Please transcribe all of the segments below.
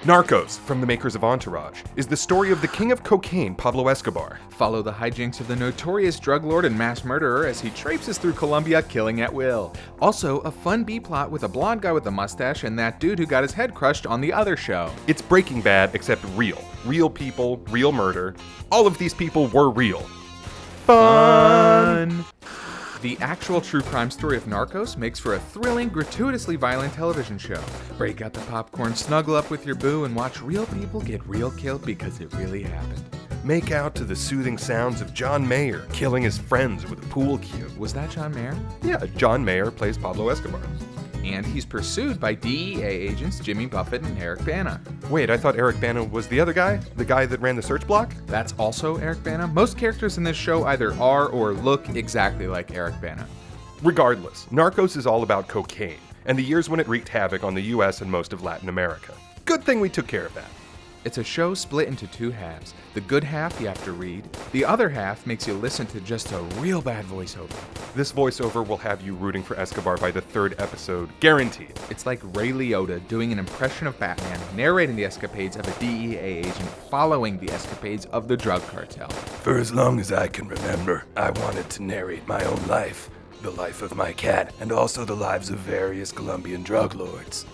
Narcos, from the makers of Entourage, is the story of the king of cocaine, Pablo Escobar. Follow the hijinks of the notorious drug lord and mass murderer as he traipses through Colombia killing at will. Also, a fun B-plot with a blonde guy with a mustache and that dude who got his head crushed on the other show. It's Breaking Bad, except real. Real people, real murder. All of these people were real. Fun! The actual true crime story of Narcos makes for a thrilling, gratuitously violent television show. Break out the popcorn, snuggle up with your boo, and watch real people get real killed because it really happened. Make out to the soothing sounds of John Mayer killing his friends with a pool cue. Was that John Mayer? Yeah, John Mayer plays Pablo Escobar. And he's pursued by DEA agents Jimmy Buffett and Eric Bana. Wait, I thought Eric Bana was the other guy? The guy that ran the search block? That's also Eric Bana. Most characters in this show either are or look exactly like Eric Bana. Regardless, Narcos is all about cocaine, and the years when it wreaked havoc on the US and most of Latin America. Good thing we took care of that. It's a show split into two halves. The good half you have to read. The other half makes you listen to just a real bad voiceover. This voiceover will have you rooting for Escobar by the third episode, guaranteed. It's like Ray Liotta doing an impression of Batman, narrating the escapades of a DEA agent following the escapades of the drug cartel. For as long as I can remember, I wanted to narrate my own life, the life of my cat, and also the lives of various Colombian drug lords.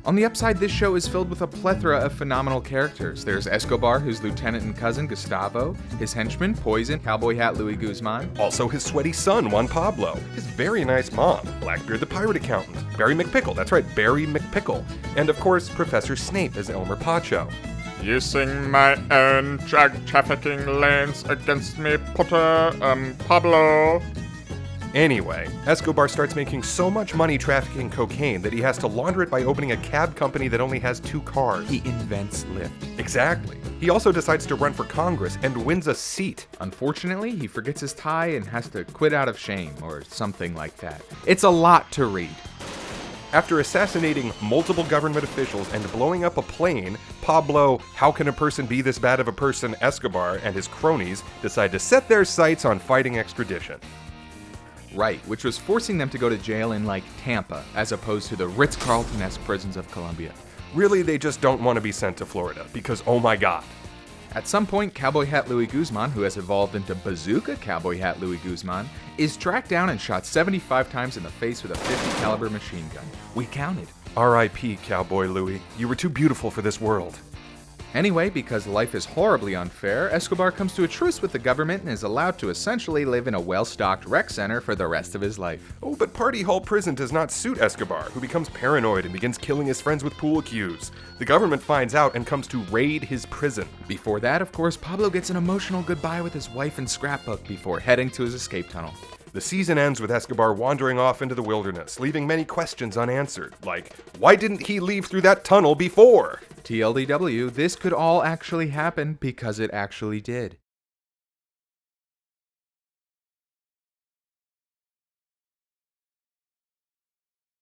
On the upside, this show is filled with a plethora of phenomenal characters. There's Escobar, whose lieutenant and cousin, Gustavo, his henchman, Poison, cowboy hat Louis Guzman. Also his sweaty son, Juan Pablo, his very nice mom, Blackbeard the pirate accountant, Barry McPickle, that's right, Barry McPickle, and of course, Professor Snape as Elmer Pacho. Using my own drug trafficking lanes against me, Pablo. Anyway, Escobar starts making so much money trafficking cocaine that he has to launder it by opening a cab company that only has 2 cars. He invents Lyft. Exactly. He also decides to run for Congress and wins a seat. Unfortunately, he forgets his tie and has to quit out of shame, or something like that. It's a lot to read. After assassinating multiple government officials and blowing up a plane, Pablo, how can a person be this bad of a person, Escobar, and his cronies decide to set their sights on fighting extradition. Right, which was forcing them to go to jail in, like, Tampa, as opposed to the Ritz-Carlton-esque prisons of Colombia. Really, they just don't want to be sent to Florida, because oh my god. At some point, Cowboy Hat Louis Guzman, who has evolved into Bazooka Cowboy Hat Louis Guzman, is tracked down and shot 75 times in the face with a .50 caliber machine gun. We counted. R.I.P. Cowboy Louis. You were too beautiful for this world. Anyway, because life is horribly unfair, Escobar comes to a truce with the government and is allowed to essentially live in a well-stocked rec center for the rest of his life. Oh, but Party Hall Prison does not suit Escobar, who becomes paranoid and begins killing his friends with pool cues. The government finds out and comes to raid his prison. Before that, of course, Pablo gets an emotional goodbye with his wife and scrapbook before heading to his escape tunnel. The season ends with Escobar wandering off into the wilderness, leaving many questions unanswered, like, why didn't he leave through that tunnel before? TLDW, this could all actually happen because it actually did.